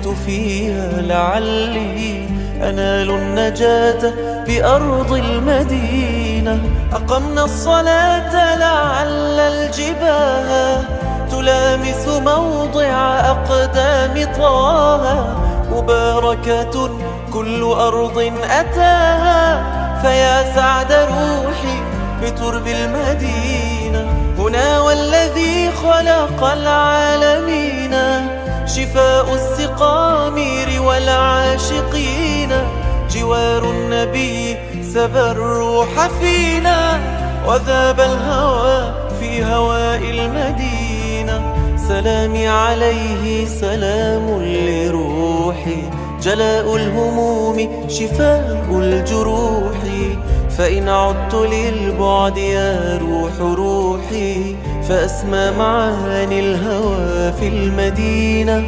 وصليت فيها لعلي أنال النجاة بأرض المدينة. أقمنا الصلاة لعل الجباه تلامس موضع أقدام طه. مباركة كل أرض أتاها، فيا سعد روحي بترب المدينة. هنا والذي خلق العالمين، شفاء السقامير والعاشقين. جوار النبي سبى الروح فينا، وذاب الهوى في هواء المدينة. سلامي عليه سلام لروحي، جلاء الهموم شفاء الجروح. فإن عدت للبعد يا روح روحي، فأسمى معاني الهوى في المدينة.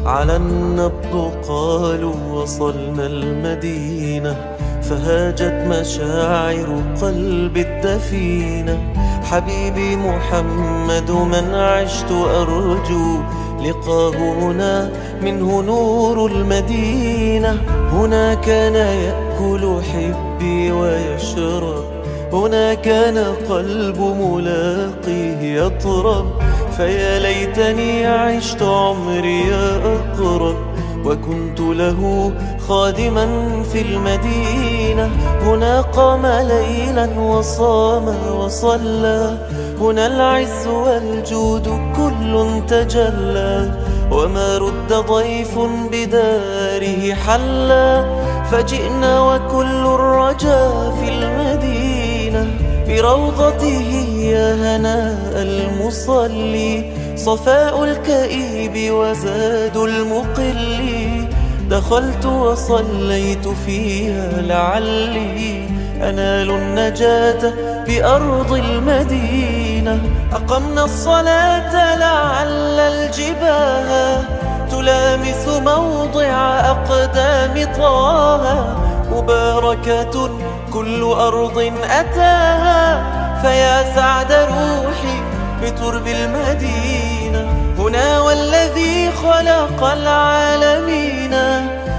على النبض قالوا وصلنا المدينة، فهاجت مشاعر قلبي الدفينة. حبيبي محمد من عشت أرجو لقاه هنا، منه نور المدينة. هنا كان يأكل حبي ويشرب، هنا كان قلب ملاقيه يطرب. فيا ليتني عشت عمري يا أقرب، وكنت له خادما في المدينة. هنا قام ليلا وصام وصلى، هنا العز والجود كل تجلى. وما رد ضيف بداره حلا، فجئنا وكل الرجا في المدينة. بروضته يا هناء المصلي، صفاء الكئيب وزاد المقل. دخلت وصليت فيها لعلي أنال النجاة بأرض المدينة. أقمنا الصلاة لعل الجباه تلامس موضع أقدام طه. مباركة كل أرض أتاها، فيا سعد روحي بترب المدينة. هنا والذي خلق العالمين،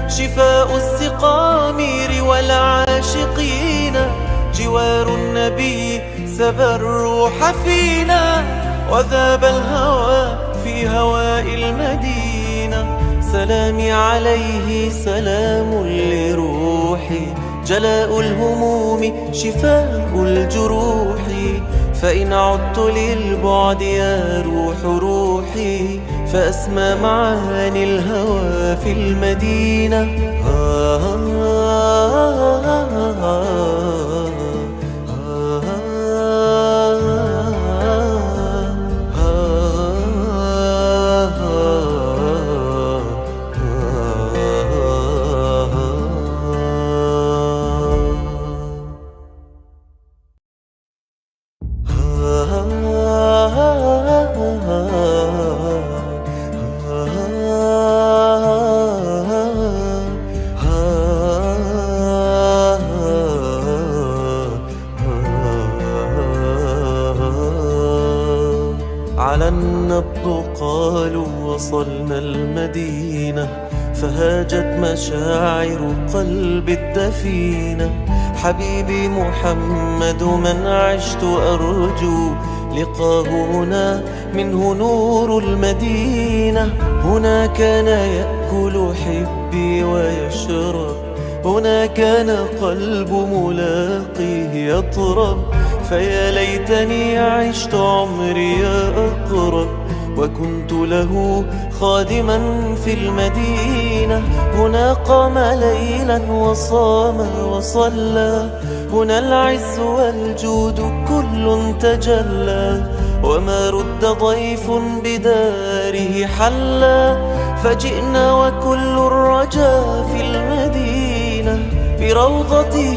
شفاء السقامير والعاشقين. جوار النبي سبى الروح فينا، وذاب الهوى في هواء المدينة. سلامي عليه سلام لروحي، جلاء الهموم شفاء الجروح. فإن عدت للبعد يا روح روحي، فأسمى معاني الهوى في المدينة. على النبض قالوا وصلنا المدينة، فهاجت مشاعر قلبي الدفينة. حبيبي محمد من عشت أرجو لقاه هنا، منه نور المدينة. هنا كان يأكل حبي ويشرب، هنا كان قلب ملاقيه يطرب. فيا ليتني عشت عمري يا أقرب، وكنت له خادما في المدينة. هنا قام ليلا وصام وصلى، هنا العز والجود كل تجلى، وما رد ضيف بداره حلا. فجئنا وكل الرجا في المدينة، بروضته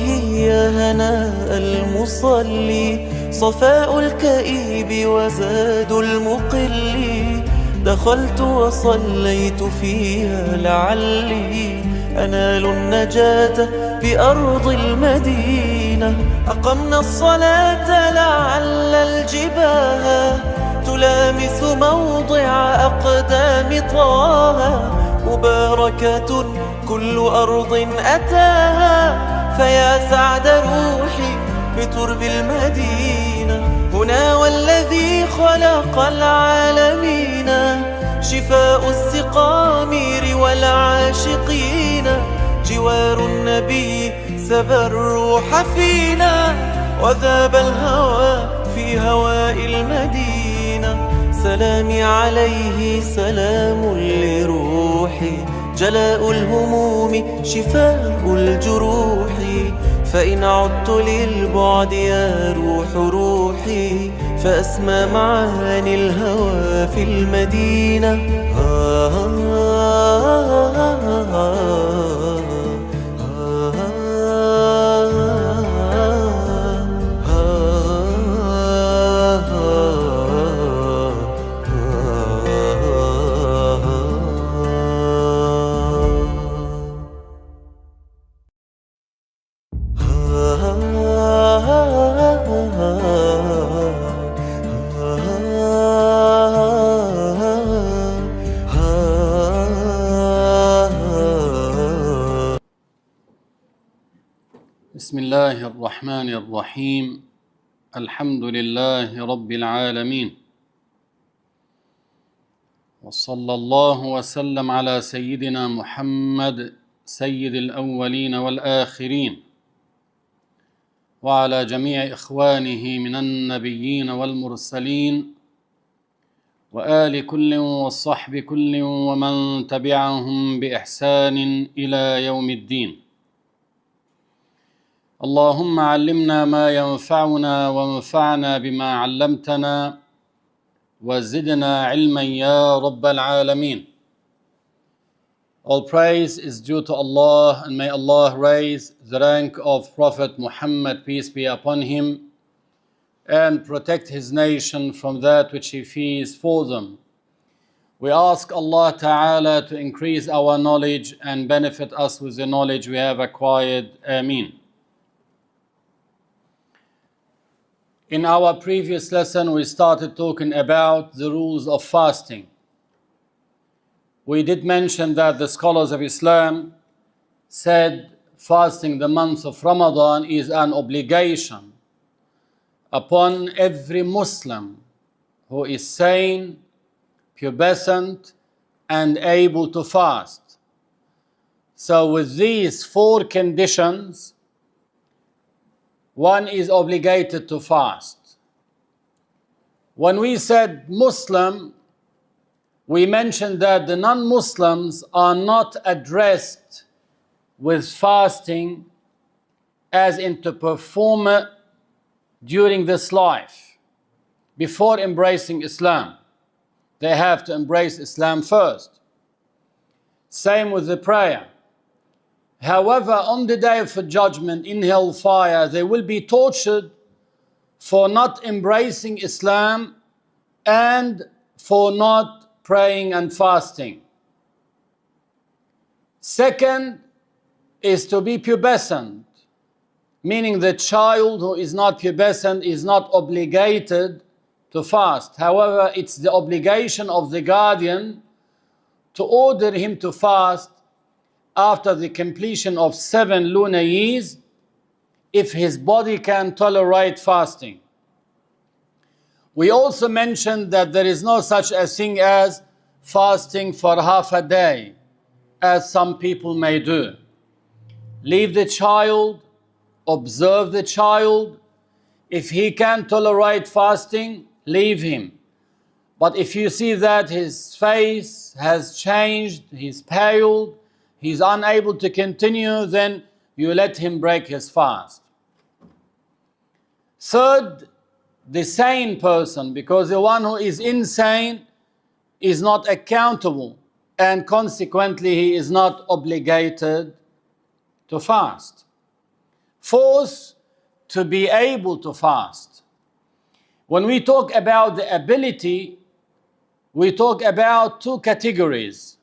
يا هناء المصلي، صفاء الكئيب وزاد المقل. دخلت وصليت فيها لعلي أنال النجاة بأرض المدينة. أقمنا الصلاة لعل الجباه تلامس موضع أقدام طه، مباركة كل أرض أتاها، فيا سعد روحي بترب المدينة. هنا والذي خلق العالمين، شفاء السقام والعاشقين. جوار النبي سبى الروح فينا، وذاب الهوى في هواء المدينة. سلامي عليه سلام لروحي، جلاء الهموم شفاء الجروح. فإن عدت للبعد يا روح روحي، فأسمى معاني الهوى في المدينة. بسم الله الرحمن الرحيم. الحمد لله رب العالمين، وصلى الله وسلم على سيدنا محمد سيد الأولين والآخرين، وعلى جميع إخوانه من النبيين والمرسلين، وآل كل والصحب كل ومن تبعهم بإحسان إلى يوم الدين. اللهم علمنا ما ينفعنا وانفعنا بما علمتنا، وزدنا علما يا رب العالمين. All praise is due to Allah, and may Allah raise the rank of Prophet Muhammad, peace be upon him, and protect his nation from that which he fears for them. We ask Allah Ta'ala to increase our knowledge and benefit us with the knowledge we have acquired. Ameen. In our previous lesson, we started talking about the rules of fasting. We did mention that the scholars of Islam said fasting the month of Ramadan is an obligation upon every Muslim who is sane, pubescent, and able to fast. So with these four conditions, one is obligated to fast. When we said Muslim, we mentioned that the non-Muslims are not addressed with fasting as into perform it during this life. Before embracing Islam, they have to embrace Islam first. Same with the prayer. However, on the day of judgment in hellfire, they will be tortured for not embracing Islam and for not praying and fasting. Second is to be pubescent, meaning the child who is not pubescent is not obligated to fast. However, it's the obligation of the guardian to order him to fast after the completion of 7 lunar years, if his body can tolerate fasting. We also mentioned that there is no such a thing as fasting for half a day, as some people may do. Leave the child, observe the child. If he can tolerate fasting, leave him. But if you see that his face has changed, he's pale, he's unable to continue, then you let him break his fast. Third, the sane person, because the one who is insane is not accountable, and consequently he is not obligated to fast. Fourth, to be able to fast. When we talk about the ability, we talk about two categories.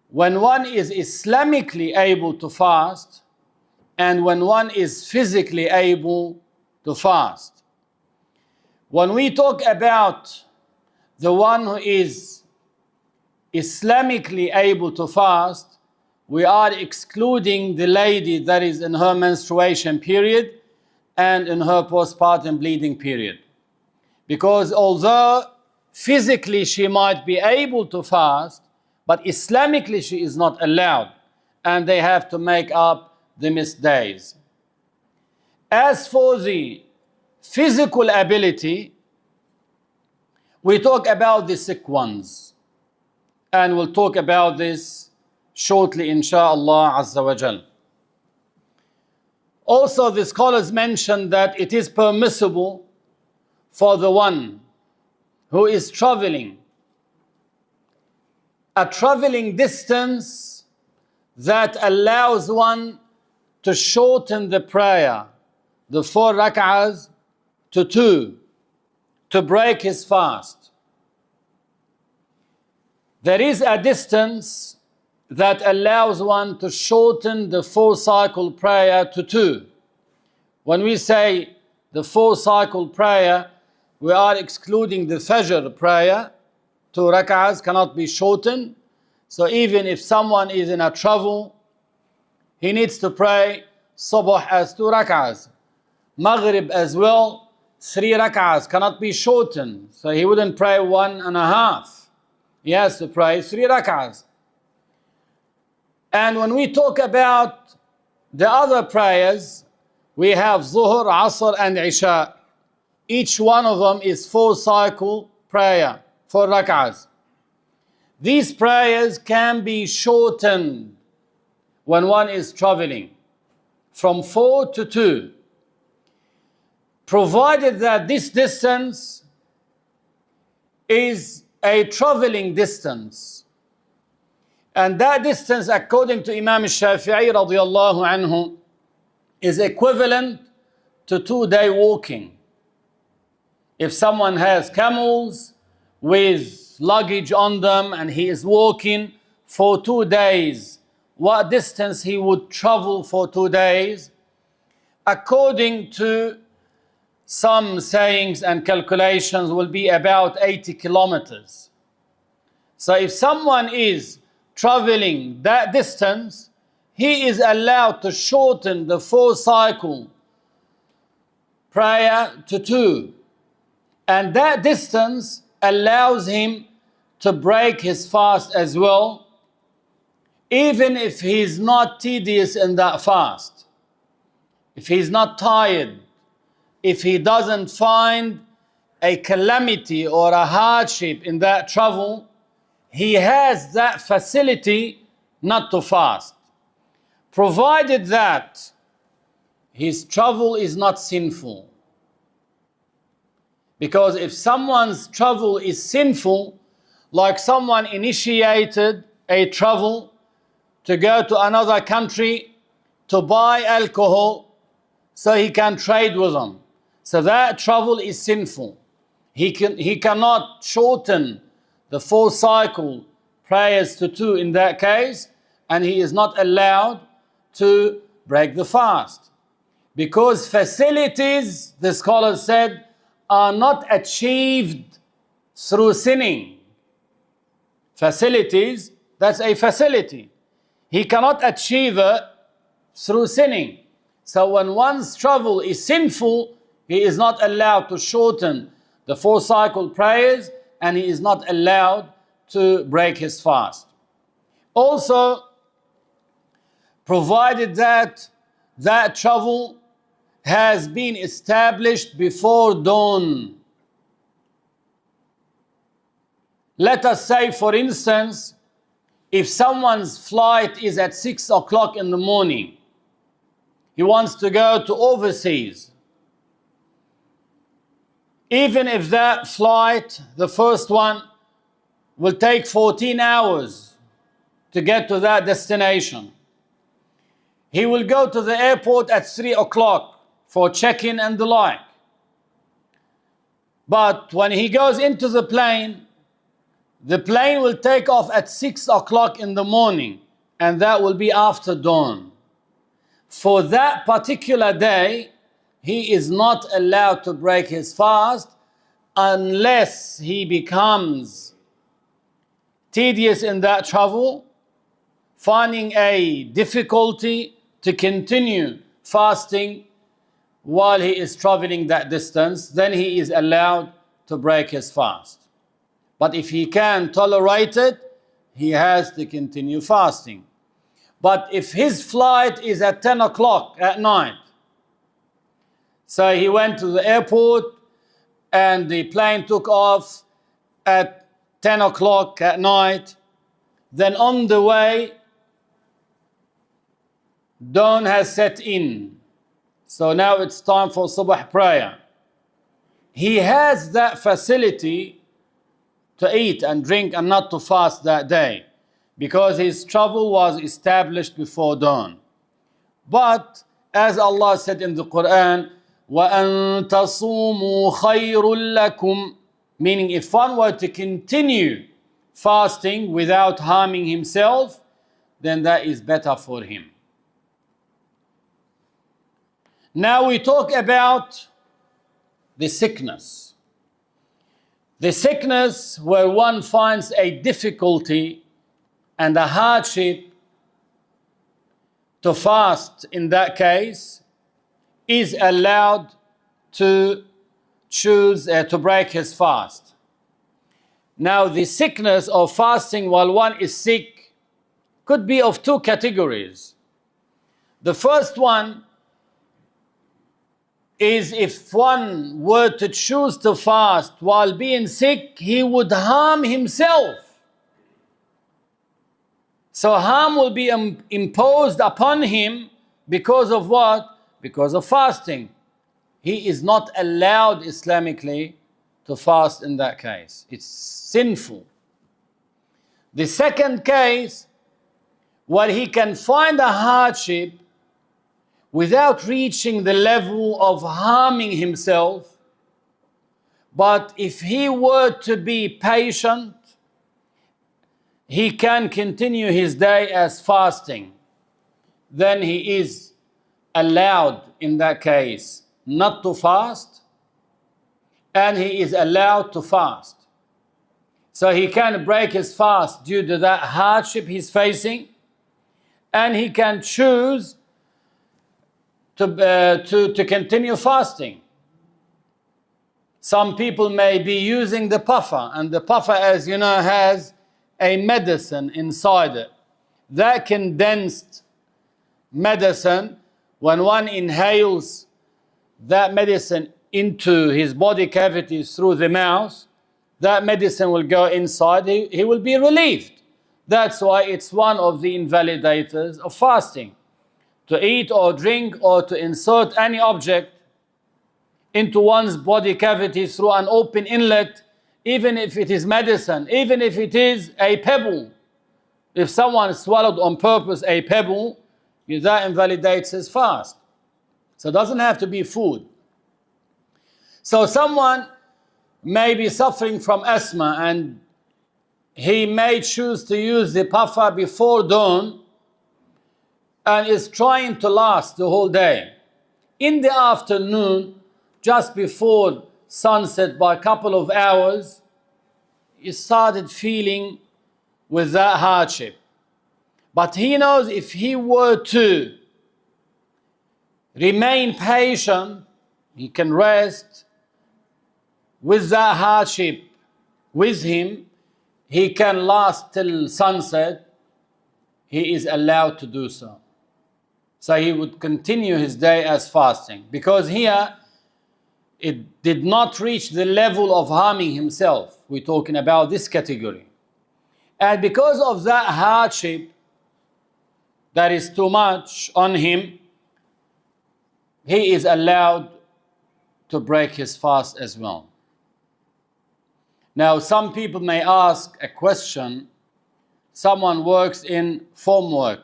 When one is Islamically able to fast, and when one is physically able to fast. When we talk about the one who is Islamically able to fast, we are excluding the lady that is in her menstruation period and in her postpartum bleeding period. Because although physically she might be able to fast, but Islamically she is not allowed, and they have to make up the missed days. As for the physical ability, we talk about the sick ones, and we'll talk about this shortly, inshallah azza wa jal. Also, the scholars mention that it is permissible for the one who is traveling a traveling distance that allows one to shorten the prayer, the 4 rak'ahs, to 2, to break his fast. There is a distance that allows one to shorten the 4-cycle prayer to 2. When we say the 4-cycle prayer, we are excluding the Fajr prayer. 2 rak'ahs cannot be shortened. So even if someone is in a travel, he needs to pray Subh as 2 rak'ahs. Maghrib as well, 3 rak'ahs cannot be shortened. So he wouldn't pray 1.5. He has to pray 3 rak'ahs. And when we talk about the other prayers, we have Zuhr, Asr and Isha. Each one of them is 4-cycle prayer, 4 rak'ahs. These prayers can be shortened when one is traveling from 4 to 2, provided that this distance is a traveling distance. And that distance, according to Imam El-Shafie radiyallahu anhu, is equivalent to 2-day walking. If someone has camels with luggage on them and he is walking for 2 days, what distance he would travel for 2 days? According to some sayings and calculations, will be about 80 kilometers. So if someone is traveling that distance, he is allowed to shorten the 4-cycle prayer to 2. And that distance allows him to break his fast as well, even if he's not tedious in that fast. If he's not tired, if he doesn't find a calamity or a hardship in that travel, he has that facility not to fast, provided that his travel is not sinful. Because if someone's travel is sinful, like someone initiated a travel to go to another country to buy alcohol so he can trade with them, so that travel is sinful. He cannot shorten the 4-cycle prayers to 2 in that case, and he is not allowed to break the fast. Because facilities, the scholars said, are not achieved through sinning. Facilities, that's a facility. He cannot achieve it through sinning. So when one's travel is sinful, he is not allowed to shorten the 4-cycle prayers, and he is not allowed to break his fast. Also, provided that that travel has been established before dawn. Let us say, for instance, if someone's flight is at 6 o'clock in the morning, he wants to go to overseas. Even if that flight, the first one, will take 14 hours to get to that destination, he will go to the airport at 3 o'clock for check-in and the like. But when he goes into the plane will take off at 6 o'clock in the morning, and that will be after dawn. For that particular day, he is not allowed to break his fast unless he becomes tedious in that travel, finding a difficulty to continue fasting while he is traveling that distance, then he is allowed to break his fast. But if he can tolerate it, he has to continue fasting. But if his flight is at 10 o'clock at night, so he went to the airport and the plane took off at 10 o'clock at night, then on the way, dawn has set in. So now it's time for Subh prayer. He has that facility to eat and drink and not to fast that day, because his travel was established before dawn. But as Allah said in the Quran, وَأَن تَصُومُوا خَيْرٌ لَكُمْ, meaning if one were to continue fasting without harming himself, then that is better for him. Now we talk about the sickness. The sickness where one finds a difficulty and a hardship to fast, in that case, is allowed to choose to break his fast. Now the sickness of fasting while one is sick could be of two categories. The first one is if one were to choose to fast while being sick, he would harm himself. So harm will be imposed upon him because of what? Because of fasting. He is not allowed Islamically to fast in that case. It's sinful. The second case, where he can find a hardship without reaching the level of harming himself, but if he were to be patient, he can continue his day as fasting. Then he is allowed in that case not to fast, and he is allowed to fast. So he can break his fast due to that hardship he's facing, and he can choose to continue fasting. Some people may be using the puffer, and the puffer, as you know, has a medicine inside it. That condensed medicine, when one inhales that medicine into his body cavities through the mouth, that medicine will go inside, he will be relieved. That's why it's one of the invalidators of fasting. To eat or drink or to insert any object into one's body cavity through an open inlet, even if it is medicine, even if it is a pebble. If someone swallowed on purpose a pebble, that invalidates his fast. So it doesn't have to be food. So someone may be suffering from asthma and he may choose to use the puffer before dawn and is trying to last the whole day. In the afternoon, just before sunset by a couple of hours, he started feeling with that hardship. But he knows if he were to remain patient, he can rest with that hardship with him, he can last till sunset, he is allowed to do so. So he would continue his day as fasting, because here it did not reach the level of harming himself. We're talking about this category. And because of that hardship that is too much on him, he is allowed to break his fast as well. Now, some people may ask a question. Someone works in formwork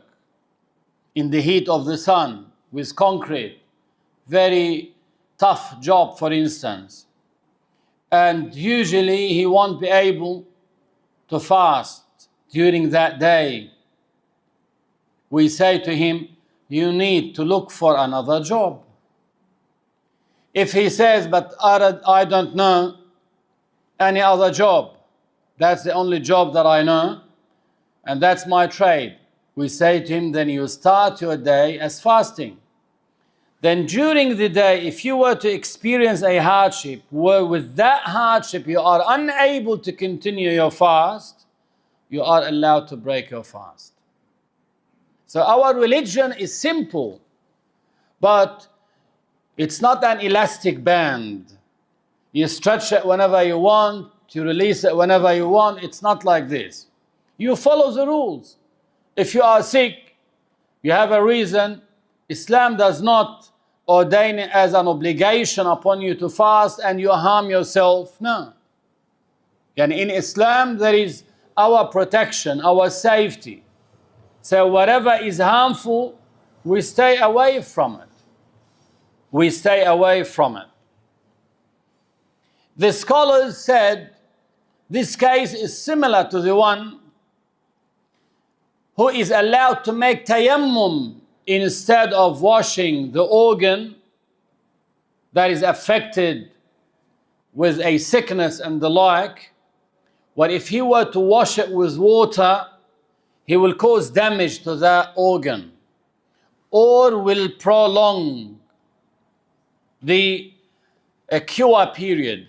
in the heat of the sun with concrete, very tough job, for instance, and usually he won't be able to fast during that day. We say to him, you need to look for another job. If he says, but I don't know any other job, that's the only job that I know, and that's my trade, we say to him, then you start your day as fasting. Then during the day, if you were to experience a hardship, where with that hardship you are unable to continue your fast, you are allowed to break your fast. So our religion is simple, but it's not an elastic band. You stretch it whenever you want, you release it whenever you want. It's not like this. You follow the rules. If you are sick, you have a reason. Islam does not ordain it as an obligation upon you to fast and you harm yourself. No. And in Islam, there is our protection, our safety. So whatever is harmful, we stay away from it. We stay away from it. The scholars said this case is similar to the one who is allowed to make tayammum instead of washing the organ that is affected with a sickness and the like. But if he were to wash it with water, he will cause damage to that organ or will prolong the cure period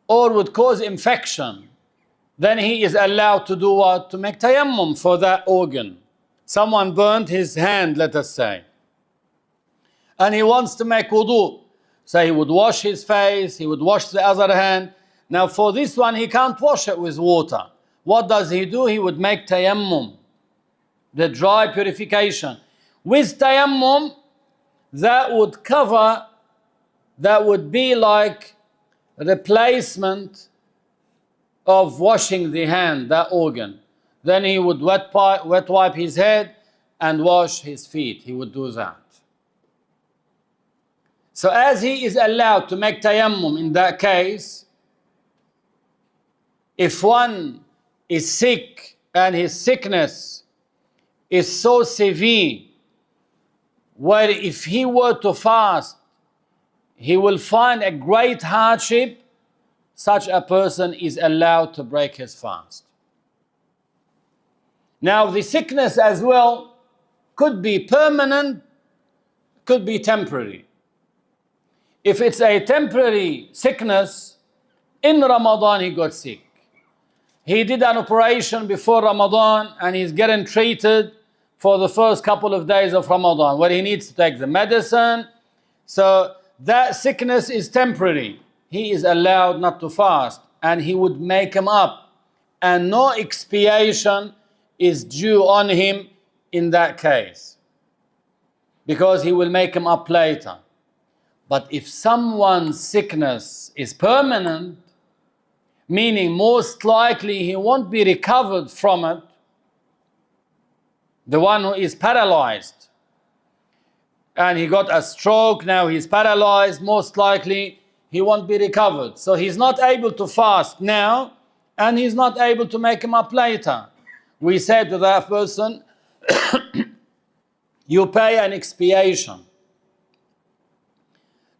or would cause infection. Then he is allowed to do what? To make tayammum for that organ. Someone burned his hand, let us say, and he wants to make wudu. So he would wash his face, he would wash the other hand. Now for this one, he can't wash it with water. What does he do? He would make tayammum, the dry purification. With tayammum, that would cover, that would be like replacement of washing the hand, that organ. Then he would wet wipe his head and wash his feet. He would do that. So as he is allowed to make tayammum in that case, if one is sick and his sickness is so severe, where if he were to fast, he will find a great hardship, such a person is allowed to break his fast. Now the sickness as well could be permanent, could be temporary. If it's a temporary sickness, in Ramadan he got sick. He did an operation before Ramadan and he's getting treated for the first couple of days of Ramadan, where he needs to take the medicine. So that sickness is temporary. He is allowed not to fast and he would make him up. And no expiation is due on him in that case, because he will make him up later. But if someone's sickness is permanent, meaning most likely he won't be recovered from it, the one who is paralyzed, and he got a stroke, now he's paralyzed, most likely he won't be recovered. So he's not able to fast now, and he's not able to make him up later. We say to that person, you pay an expiation.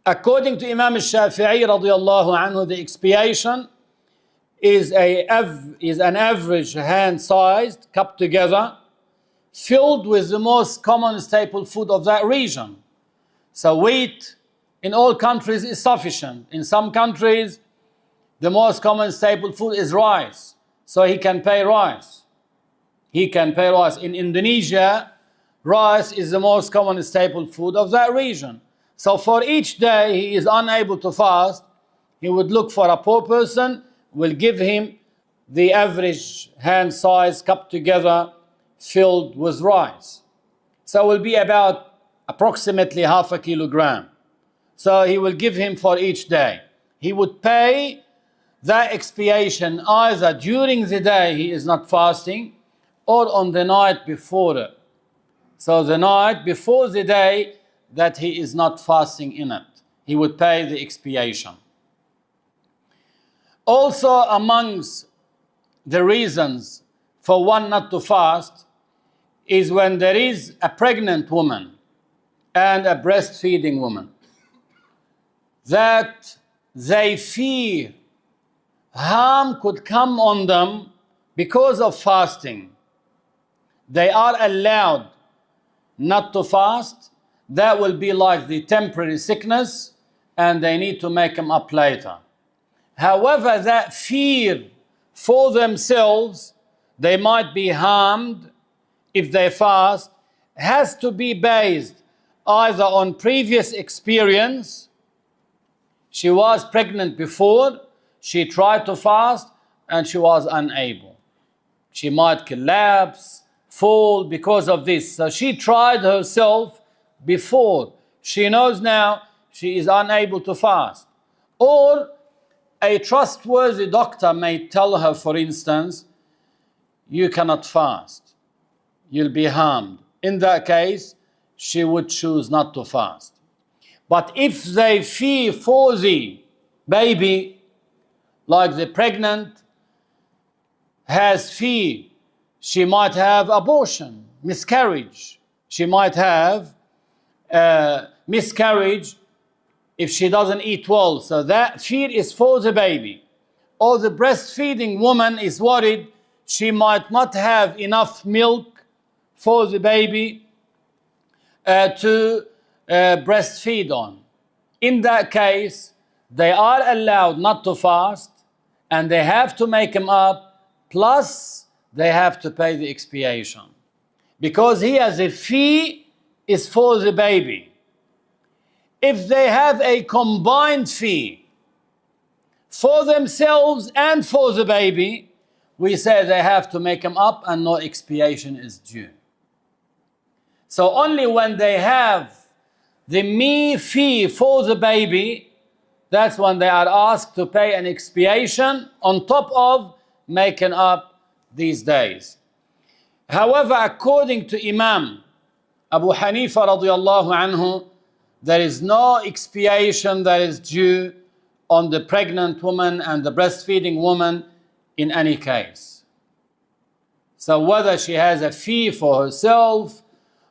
According to Imam El-Shafie radiallahu anhu, the expiation is an average hand-sized cup together, filled with the most common staple food of that region. So wheat in all countries is sufficient. In some countries, the most common staple food is rice. So he can pay rice. He can pay rice. In Indonesia, rice is the most common staple food of that region. So for each day he is unable to fast, he would look for a poor person, will give him the average hand-sized cup together filled with rice. So it will be about approximately half a kilogram. So he will give him for each day. He would pay that expiation either during the day he is not fasting or on the night before it. So the night before the day that he is not fasting in it, he would pay the expiation. Also, amongst the reasons for one not to fast is when there is a pregnant woman and a breastfeeding woman, that they fear harm could come on them because of fasting. They are allowed not to fast. That will be like the temporary sickness, and they need to make them up later. However, that fear for themselves, they might be harmed if they fast, has to be based either on previous experience. She was pregnant before, she tried to fast and she was unable. She might collapse, fall because of this. So she tried herself before. She knows now she is unable to fast. Or a trustworthy doctor may tell her, for instance, you cannot fast, you'll be harmed. In that case, she would choose not to fast. But if they fear for the baby, like the pregnant has fear, she might have abortion, miscarriage. She might have miscarriage if she doesn't eat well. So that fear is for the baby. Or the breastfeeding woman is worried she might not have enough milk for the baby to breastfeed on. In that case, they are allowed not to fast, and they have to make them up, plus they have to pay the expiation. Because here the fee is for the baby. If they have a combined fee for themselves and for the baby, we say they have to make them up and no expiation is due. So only when they have the mere fee for the baby, that's when they are asked to pay an expiation on top of making up these days. However, according to Imam Abu Hanifa radiallahu anhu, there is no expiation that is due on the pregnant woman and the breastfeeding woman in any case. So whether she has a fee for herself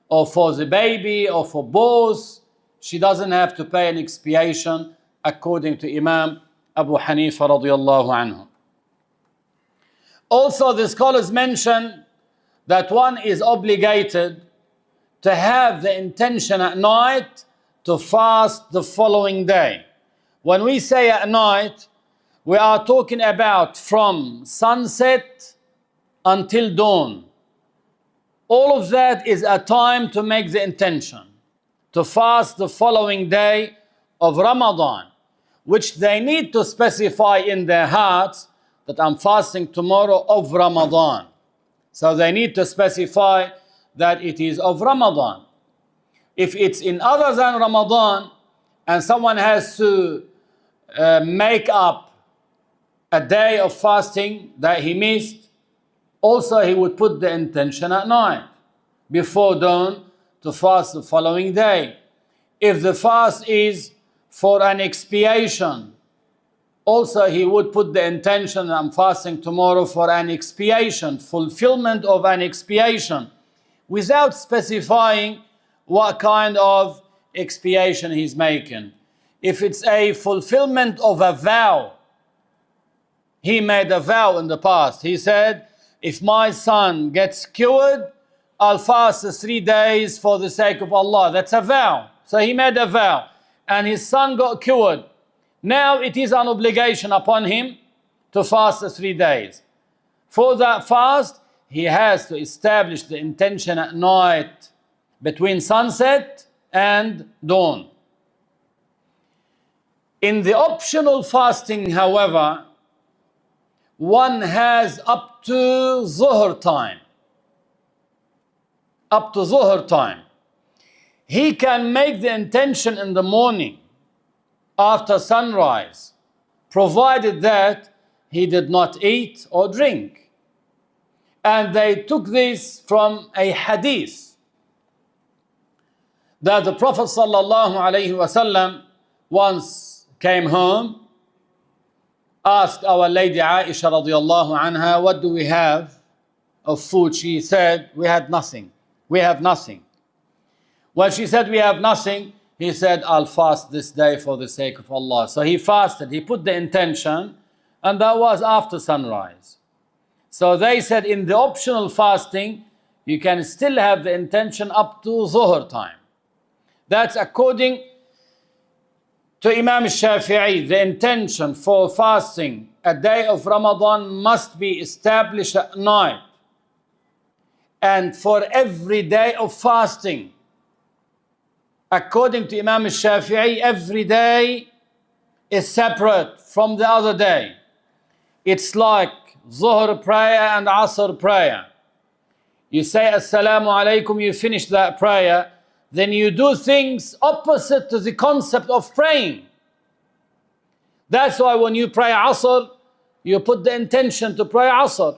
or for the baby or for both, she doesn't have to pay an expiation according to Imam Abu Hanifa radiallahu anhu. Also, the scholars mention that one is obligated to have the intention at night to fast the following day. When we say at night, we are talking about from sunset until dawn. All of that is a time to make the intention to fast the following day of Ramadan, which they need to specify in their hearts that I'm fasting tomorrow of Ramadan. So they need to specify that it is of Ramadan. If it's in other than Ramadan and someone has to make up a day of fasting that he missed, also he would put the intention at night before dawn to fast the following day. If the fast is for an expiation, also he would put the intention, I'm fasting tomorrow for an expiation, fulfillment of an expiation, without specifying what kind of expiation he's making. If it's a fulfillment of a vow, he made a vow in the past. He said, if my son gets cured, I'll fast 3 days for the sake of Allah. That's a vow. So he made a vow and his son got cured. Now it is an obligation upon him to fast 3 days. For that fast, he has to establish the intention at night between sunset and dawn. In the optional fasting, however, one has up to Zuhr time. Up to Zuhr time. He can make the intention in the morning after sunrise, provided that he did not eat or drink. And they took this from a hadith that the Prophet ﷺ once came home, asked our lady Aisha radiallahu anha, what do we have of food? She said, we had nothing. We have nothing. When she said, we have nothing, he said, I'll fast this day for the sake of Allah. So he fasted, he put the intention, and that was after sunrise. So they said in the optional fasting, you can still have the intention up to Zuhr time. That's according to Imam Al-Shafie. The intention for fasting a day of Ramadan must be established at night. And for every day of fasting, according to Imam Al-Shafii, every day is separate from the other day. It's like Zuhr prayer and Asr prayer. You say Assalamu alaikum, you finish that prayer, then you do things opposite to the concept of praying. That's why when you pray Asr, you put the intention to pray Asr.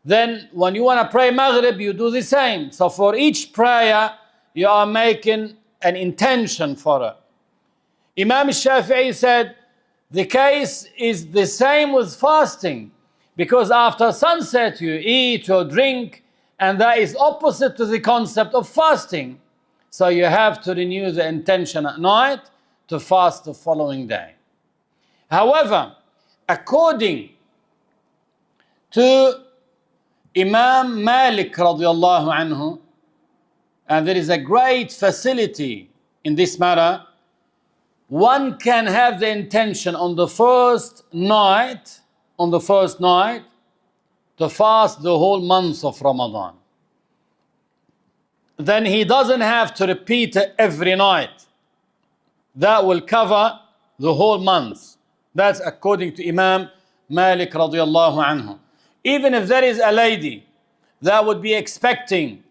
Then when you want to pray Maghrib, you do the same. So for each prayer, you are making an intention for it. Imam Shafi'i said, the case is the same with fasting, because after sunset you eat or drink, and that is opposite to the concept of fasting. So you have to renew the intention at night to fast the following day. However, according to Imam Malik radiallahu anhu, and there is a great facility in this matter, one can have the intention on the first night, to fast the whole month of Ramadan. Then he doesn't have to repeat it every night. That will cover the whole month. That's according to Imam Malik radiallahu anhu. Even if there is a lady that would be expecting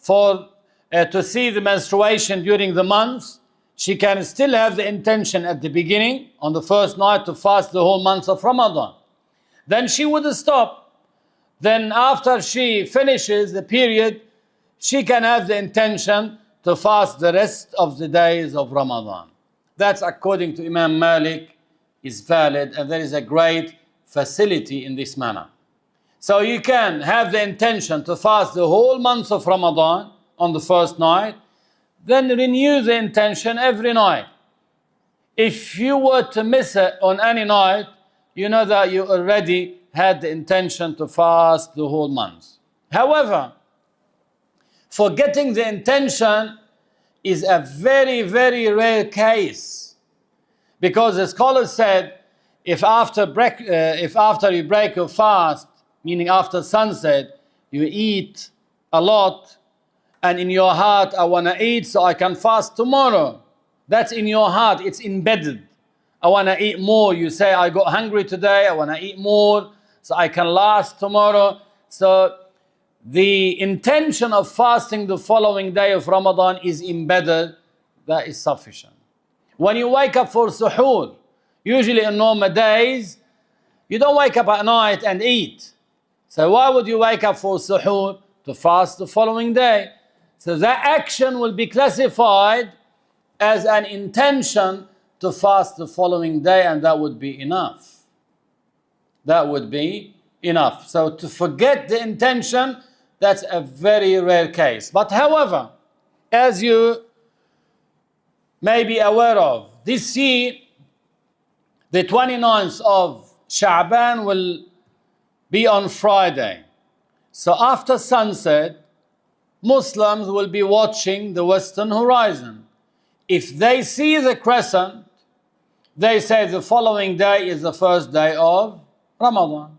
to see the menstruation during the month, she can still have the intention at the beginning, on the first night, to fast the whole month of Ramadan. Then she would stop. Then after she finishes the period, she can have the intention to fast the rest of the days of Ramadan. That's according to Imam Malik is valid, and there is a great facility in this manner. So you can have the intention to fast the whole month of Ramadan on the first night, then renew the intention every night. If you were to miss it on any night, you know that you already had the intention to fast the whole month. However, forgetting the intention is a very, very rare case, because the scholar said, if after you break your fast, meaning after sunset, you eat a lot, and in your heart, I want to eat so I can fast tomorrow. That's in your heart, it's embedded. I want to eat more. You say, I got hungry today, I want to eat more so I can last tomorrow. So the intention of fasting the following day of Ramadan is embedded. That is sufficient. When you wake up for suhoor, usually in normal days, you don't wake up at night and eat. So why would you wake up for suhoor? To fast the following day. So that action will be classified as an intention to fast the following day, and that would be enough. That would be enough. So to forget the intention, that's a very rare case. But however, as you may be aware of, this year, the 29th of Sha'ban will be on Friday. So after sunset, Muslims will be watching the western horizon. If they see the crescent, they say the following day is the first day of Ramadan.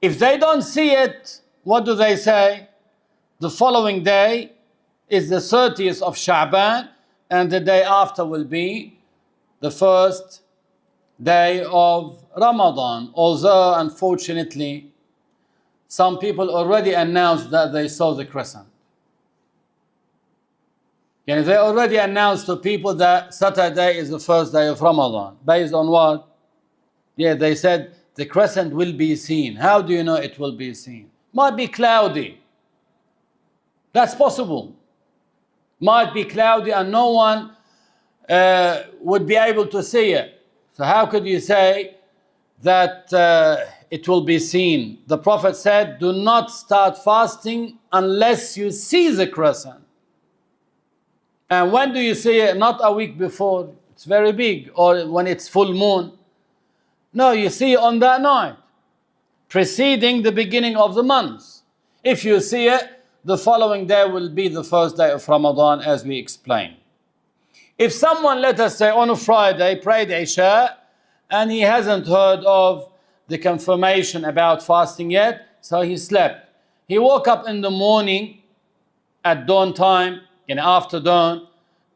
If they don't see it, what do they say? The following day is the 30th of Sha'ban, and the day after will be the first day of Ramadan. Although, unfortunately, some people already announced that they saw the crescent. And they already announced to people that Saturday is the first day of Ramadan. Based on what? Yeah, they said the crescent will be seen. How do you know it will be seen? Might be cloudy. That's possible. Might be cloudy and no one would be able to see it. So how could you say that it will be seen? The Prophet said, do not start fasting unless you see the crescent. And when do you see it? Not a week before. It's very big. Or when it's full moon. No, you see it on that night, preceding the beginning of the month. If you see it, the following day will be the first day of Ramadan, as we explained. If someone, let us say, on a Friday, prayed Isha, and he hasn't heard of the confirmation about fasting yet, so he slept. He woke up in the morning at dawn time, after dawn,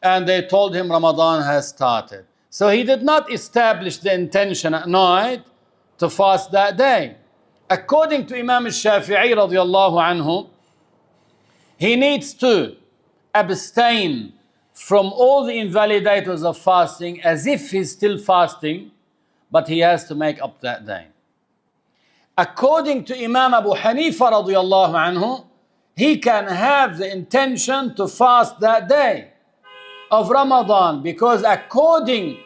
and they told him Ramadan has started. So he did not establish the intention at night to fast that day. According to Imam El-Shafie radiallahu anhu, he needs to abstain from all the invalidators of fasting as if he's still fasting, but he has to make up that day. According to Imam Abu Hanifa radiallahu anhu, he can have the intention to fast that day of Ramadan, because according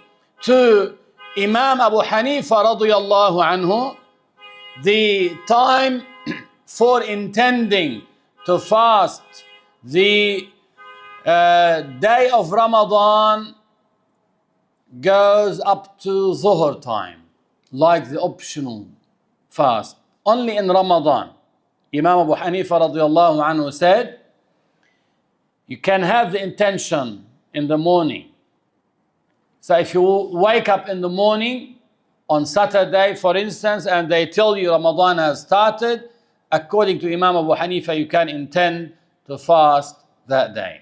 to Imam Abu Hanifa radiallahu anhu, the time for intending to fast the day of Ramadan goes up to Zuhr time, like the optional fast, only in Ramadan. Imam Abu Hanifa radiallahu anhu said, you can have the intention in the morning. So if you wake up in the morning on Saturday, for instance, and they tell you Ramadan has started, according to Imam Abu Hanifa, you can intend to fast that day.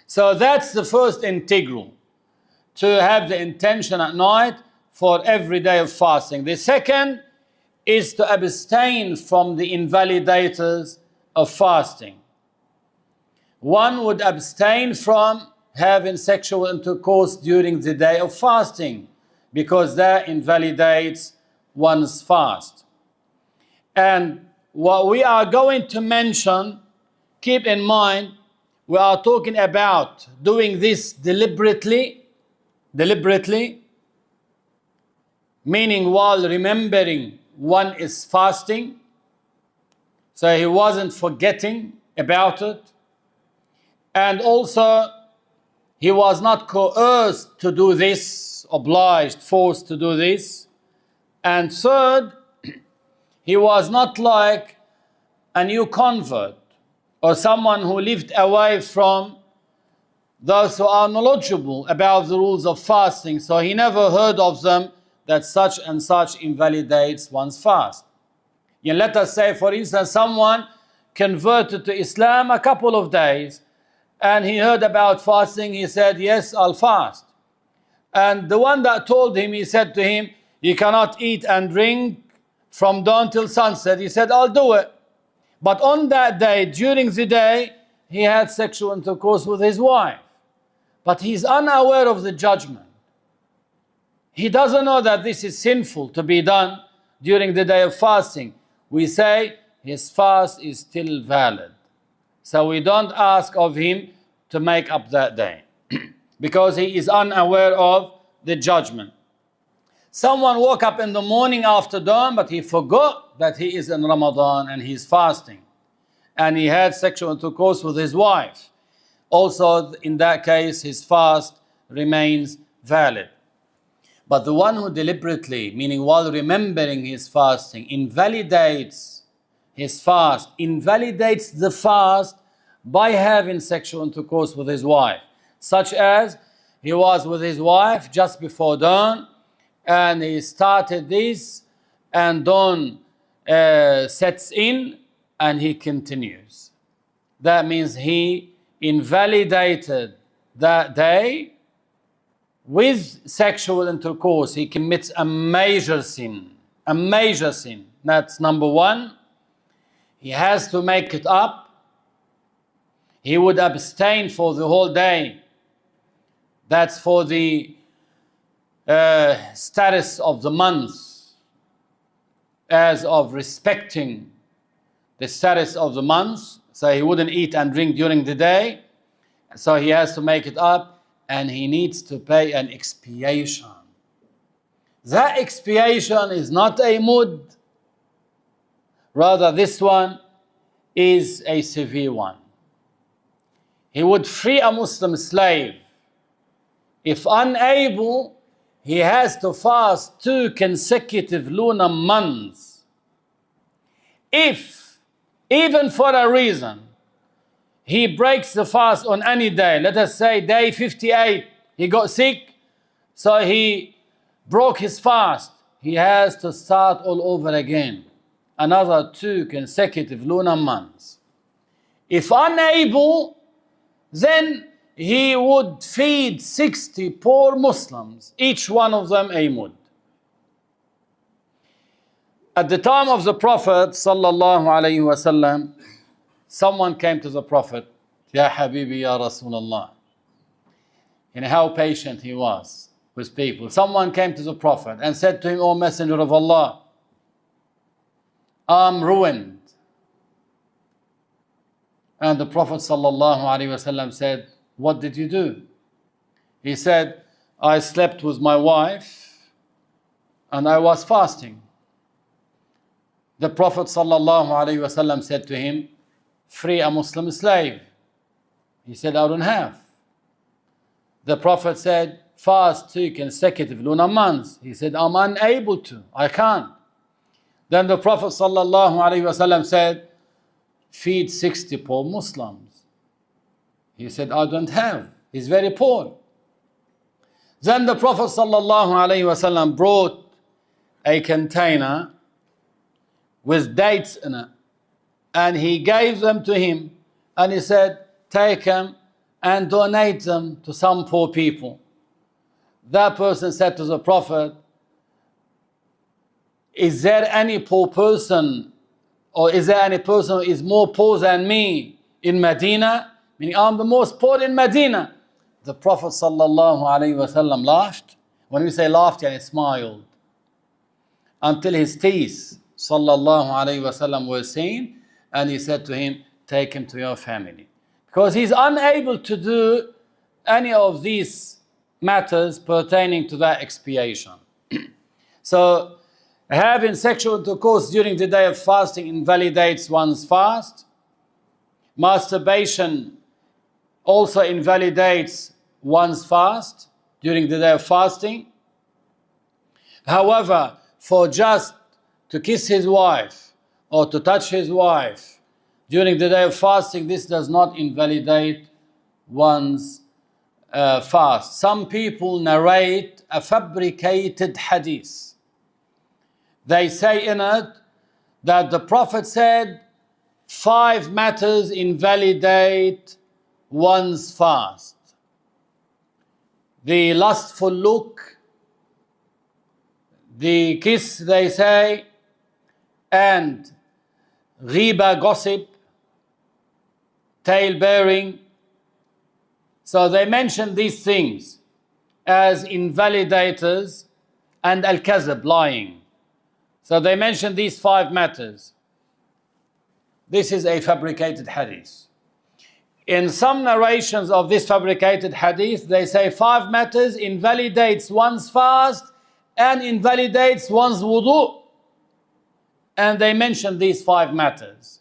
So that's the first integral, to have the intention at night for every day of fasting. The second is to abstain from the invalidators of fasting. One would abstain from having sexual intercourse during the day of fasting, because that invalidates one's fast. And what we are going to mention, keep in mind, we are talking about doing this deliberately, meaning while remembering one is fasting, so he wasn't forgetting about it, and also he was not coerced to do this, obliged, forced to do this, and third, he was not like a new convert or someone who lived away from those who are knowledgeable about the rules of fasting, so he never heard of them, that such and such invalidates one's fast. Let us say, for instance, someone converted to Islam a couple of days, and he heard about fasting, he said, yes, I'll fast. And the one that told him, he said to him, you cannot eat and drink from dawn till sunset. He said, I'll do it. But on that day, during the day, he had sexual intercourse with his wife. But he's unaware of the judgment. He doesn't know that this is sinful to be done during the day of fasting. We say his fast is still valid. So we don't ask of him to make up that day because he is unaware of the judgment. Someone woke up in the morning after dawn, but he forgot that he is in Ramadan and he's fasting. And he had sexual intercourse with his wife. Also, in that case, his fast remains valid. But the one who deliberately, meaning while remembering his fasting, invalidates his fast, invalidates the fast by having sexual intercourse with his wife, such as he was with his wife just before dawn, and he started this, and dawn sets in, and he continues. That means he invalidated that day with sexual intercourse. He commits a major sin. A major sin. That's number one. He has to make it up. He would abstain for the whole day. That's for the status of the month, as of respecting the status of the month. So he wouldn't eat and drink during the day. So he has to make it up, and he needs to pay an expiation. That expiation is not a mud. Rather, this one is a severe one. He would free a Muslim slave. If unable, he has to fast 2 consecutive lunar months. If, even for a reason, he breaks the fast on any day, let us say day 58, he got sick, so he broke his fast, he has to start all over again. Another 2 consecutive lunar months. If unable, then he would feed 60 poor Muslims, each one of them a mud. At the time of the Prophet sallallahu alaihi wasallam, someone came to the Prophet, Ya Habibi, Ya Rasulullah. You know how patient he was with people. Someone came to the Prophet and said to him, O Messenger of Allah, I'm ruined. And the Prophet sallallahu alaihi wasallam said, what did you do? He said, I slept with my wife and I was fasting. The Prophet sallallahu alaihi wasallam said to him, free a Muslim slave. He said, I don't have. The Prophet said, fast 2 consecutive lunar months. He said, I'm unable to, I can't. Then the Prophet sallallahu alaihi wasallam said, feed 60 poor Muslims. He said, I don't have. He's very poor. Then the Prophet sallallahu alaihi wasallam brought a container with dates in it, and he gave them to him, and he said, take them and donate them to some poor people. That person said to the Prophet, is there any poor person, or is there any person who is more poor than me in Medina? Meaning, I'm the most poor in Medina. The Prophet sallallahu alaihi wasallam laughed. When we say laughed, he smiled, until his teeth sallallahu alaihi wasallam were seen, and he said to him, take him to your family. Because he's unable to do any of these matters pertaining to that expiation. So, having sexual intercourse during the day of fasting invalidates one's fast. Masturbation also invalidates one's fast during the day of fasting. However, for just to kiss his wife or to touch his wife during the day of fasting, this does not invalidate one's fast. Some people narrate a fabricated hadith. They say in it that the Prophet said 5 matters invalidate one's fast. The lustful look, the kiss, they say, and ghiba, gossip, tale bearing. So they mention these things as invalidators, and al-kazib, lying. So they mention these 5 matters. This is a fabricated hadith. In some narrations of this fabricated hadith, they say 5 matters invalidates one's fast and invalidates one's wudu. And they mention these 5 matters.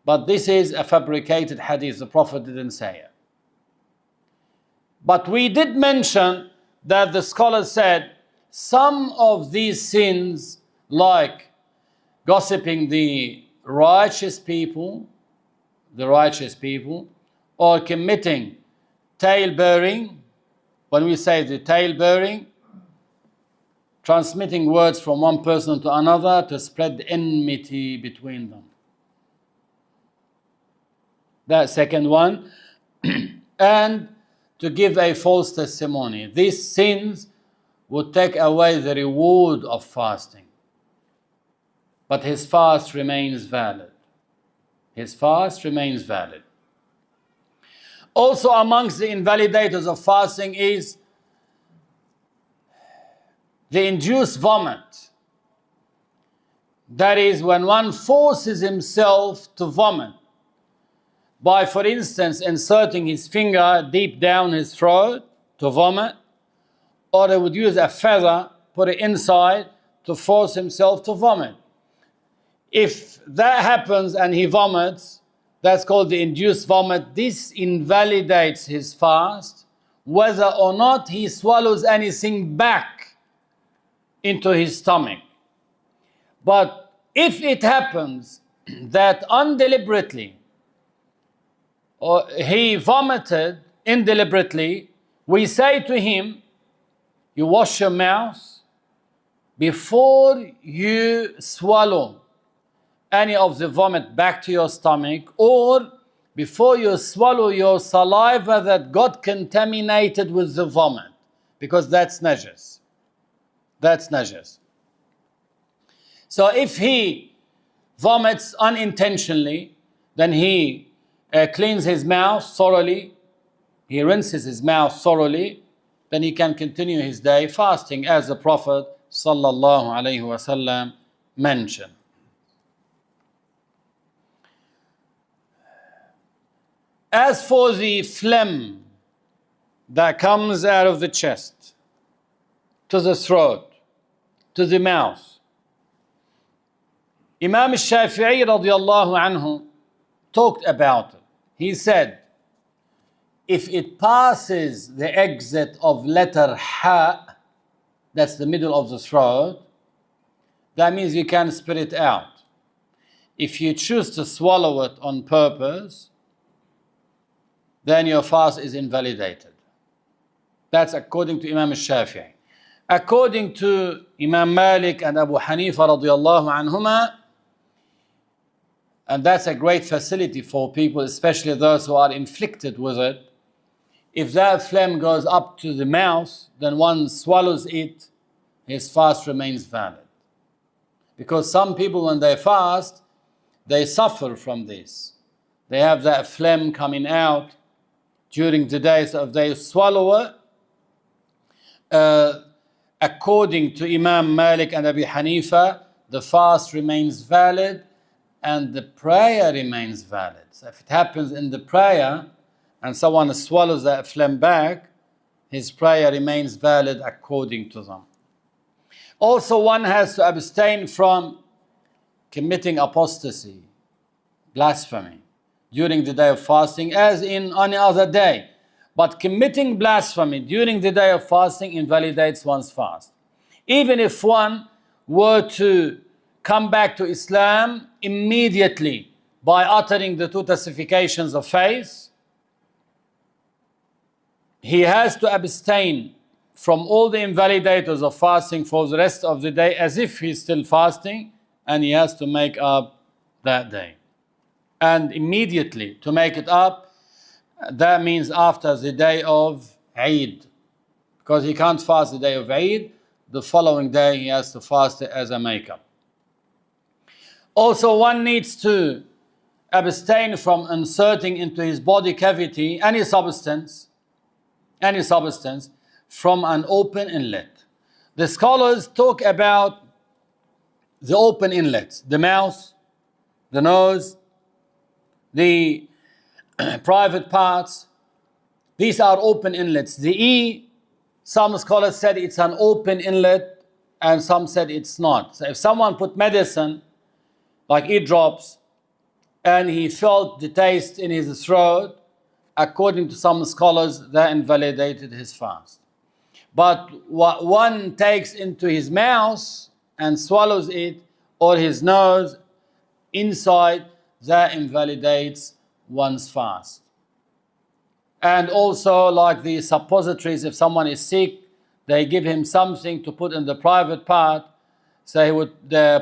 But this is a fabricated hadith. The Prophet didn't say it. But we did mention that the scholars said some of these sins, like gossiping the righteous people, or committing tale bearing. When we say the tale bearing, transmitting words from one person to another to spread enmity between them. That second one. And to give a false testimony. These sins would take away the reward of fasting. But his fast remains valid. His fast remains valid. Also amongst the invalidators of fasting is the induced vomit, that is when one forces himself to vomit by, for instance, inserting his finger deep down his throat to vomit, or they would use a feather, put it inside to force himself to vomit. If that happens and he vomits, that's called the induced vomit. This invalidates his fast, whether or not he swallows anything back into his stomach. But if it happens that undeliberately, or he vomited indeliberately, we say to him, you wash your mouth before you swallow any of the vomit back to your stomach, or before you swallow your saliva that got contaminated with the vomit, because that's najas. That's najas. So if he vomits unintentionally, then he cleans his mouth thoroughly, he rinses his mouth thoroughly, then he can continue his day fasting, as the Prophet sallallahu alaihi wasallam mentioned. As for the phlegm that comes out of the chest, to the throat, to the mouth, Imam El-Shafie radiallahu anhu talked about it. He said, if it passes the exit of letter Ha, that's the middle of the throat, that means you can spit it out. If you choose to swallow it on purpose, then your fast is invalidated. That's according to Imam Al-Shafii. According to Imam Malik and Abu Hanifa radiallahu anhuma, and that's a great facility for people, especially those who are inflicted with it, if that phlegm goes up to the mouth, then one swallows it, his fast remains valid. Because some people, when they fast, they suffer from this. They have that phlegm coming out during the day, so if they swallow it, according to Imam Malik and Abu Hanifa, the fast remains valid and the prayer remains valid. So if it happens in the prayer and someone swallows that phlegm back, his prayer remains valid according to them. Also, one has to abstain from committing apostasy, blasphemy, during the day of fasting, as in any other day. But committing blasphemy during the day of fasting invalidates one's fast. Even if one were to come back to Islam immediately by uttering the two testifications of faith, he has to abstain from all the invalidators of fasting for the rest of the day as if he's still fasting, and he has to make up that day. And immediately to make it up, that means after the day of Eid. Because he can't fast the day of Eid, the following day he has to fast it as a makeup. Also, one needs to abstain from inserting into his body cavity any substance from an open inlet. The scholars talk about the open inlets, the mouth, the nose, the private parts. These are open inlets. The E, some scholars said it's an open inlet and some said it's not. So if someone put medicine like eardrops and he felt the taste in his throat, according to some scholars, that invalidated his fast. But what one takes into his mouth and swallows it, or his nose inside, that invalidates one's fast. And also, like the suppositories, if someone is sick, they give him something to put in the private part, so he would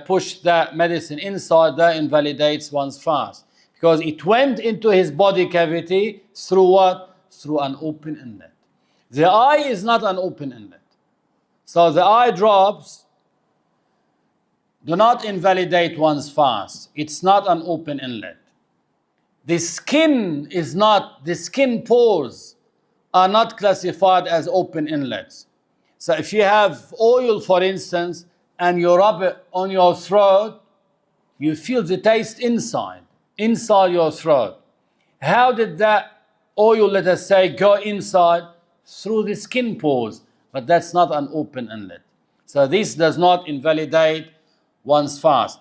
push that medicine inside, that invalidates one's fast. Because it went into his body cavity through what? Through an open inlet. The eye is not an open inlet. So the eye drops do not invalidate one's fast. It's not an open inlet. The skin pores are not classified as open inlets. So if you have oil, for instance, and you rub it on your throat, you feel the taste inside your throat. How did that oil, let us say, go inside? Through the skin pores, but that's not an open inlet. So this does not invalidate one's fast.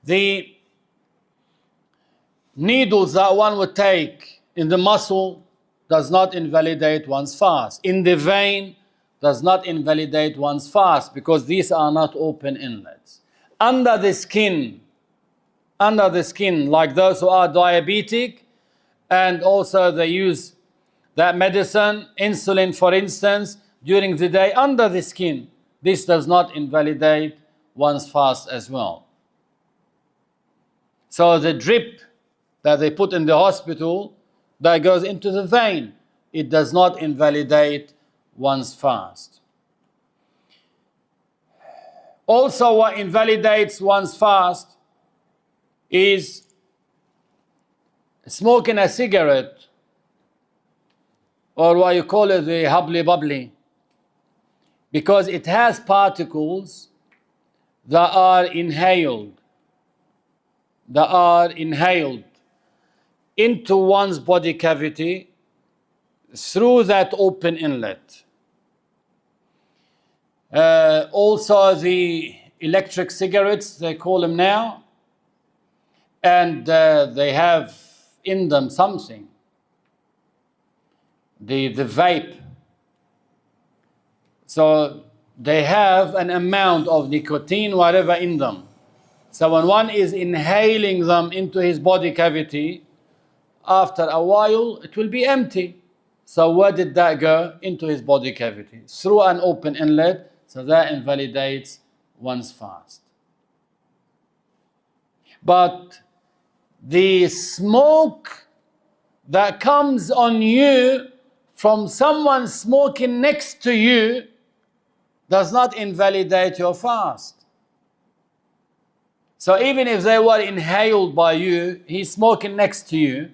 The needles that one would take in the muscle does not invalidate one's fast. In the vein does not invalidate one's fast, because these are not open inlets. Under the skin, like those who are diabetic, and also they use that medicine, insulin for instance, during the day under the skin, this does not invalidate one's fast as well. So the drip that they put in the hospital that goes into the vein, it does not invalidate one's fast. Also, what invalidates one's fast is smoking a cigarette, or what you call it, the hubbly bubbly, because it has particles that are inhaled into one's body cavity through that open inlet. Also the electric cigarettes, they call them now, and they have in them something, the vape. So they have an amount of nicotine, whatever, in them. So when one is inhaling them into his body cavity, after a while it will be empty. So where did that go? Into his body cavity, through an open inlet. So that invalidates one's fast. But the smoke that comes on you from someone smoking next to you does not invalidate your fast. So even if they were inhaled by you, he's smoking next to you,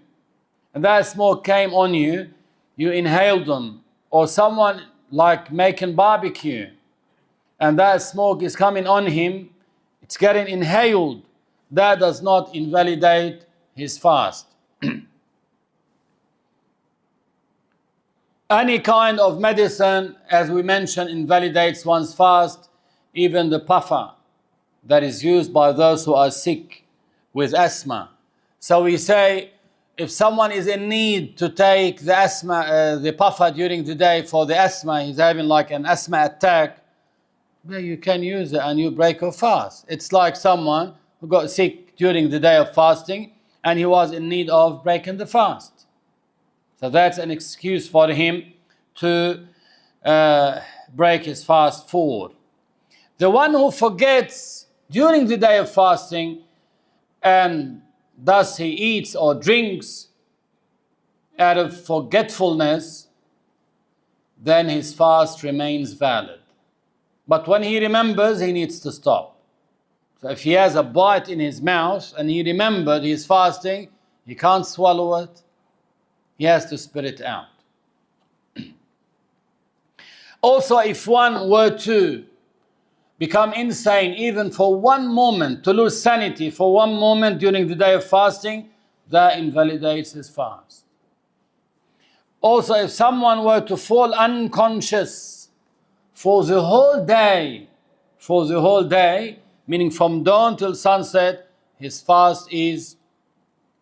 and that smoke came on you, you inhaled them, or someone like making barbecue, and that smoke is coming on him, it's getting inhaled, that does not invalidate his fast. Any kind of medicine, as we mentioned, invalidates one's fast, even the puffer that is used by those who are sick with asthma. So we say, if someone is in need to take the puffer during the day for the asthma, he's having like an asthma attack, then you can use it and you break your fast. It's like someone who got sick during the day of fasting and he was in need of breaking the fast. So that's an excuse for him to break his fast forward. The one who forgets during the day of fasting and thus he eats or drinks out of forgetfulness, then his fast remains valid. But when he remembers, he needs to stop. So if he has a bite in his mouth and he remembered he's fasting, he can't swallow it, he has to spit it out. Also, if one were to become insane even for one moment, to lose sanity for one moment during the day of fasting, that invalidates his fast. Also, if someone were to fall unconscious for the whole day, meaning from dawn till sunset, his fast is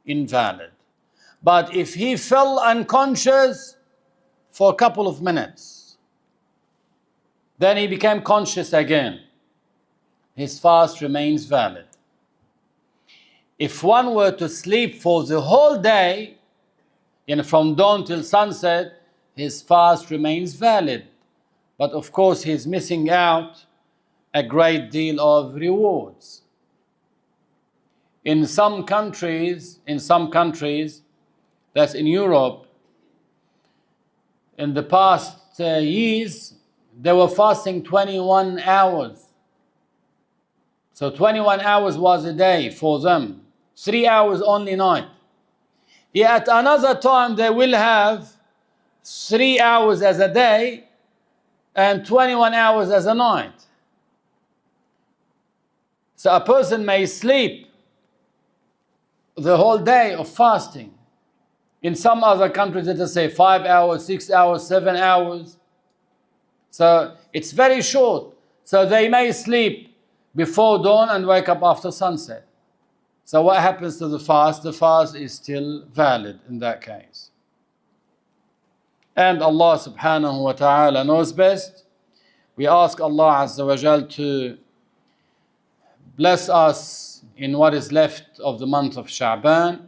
invalid. But if he fell unconscious for a couple of minutes, then he became conscious again, his fast remains valid. If one were to sleep for the whole day, from dawn till sunset, his fast remains valid. But of course, he's missing out a great deal of rewards. In some countries, that's in Europe, in the past years, they were fasting 21 hours. So 21 hours was a day for them. 3 hours only night. Yet another time they will have 3 hours as a day and 21 hours as a night. So a person may sleep the whole day of fasting. In some other countries, let us say 5 hours, 6 hours, 7 hours. So it's very short. So they may sleep before dawn and wake up after sunset. So what happens to the fast? The fast is still valid in that case. And Allah subhanahu wa ta'ala knows best. We ask Allah Azza wa Jal to bless us in what is left of the month of Sha'ban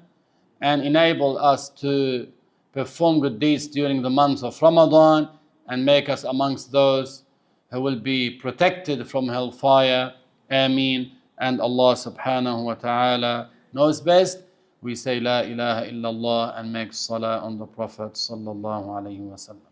and enable us to perform good deeds during the month of Ramadan and make us amongst those who will be protected from hellfire. Ameen. And Allah subhanahu wa ta'ala knows best. We say La ilaha illallah and make salah on the Prophet sallallahu alayhi wa sallam.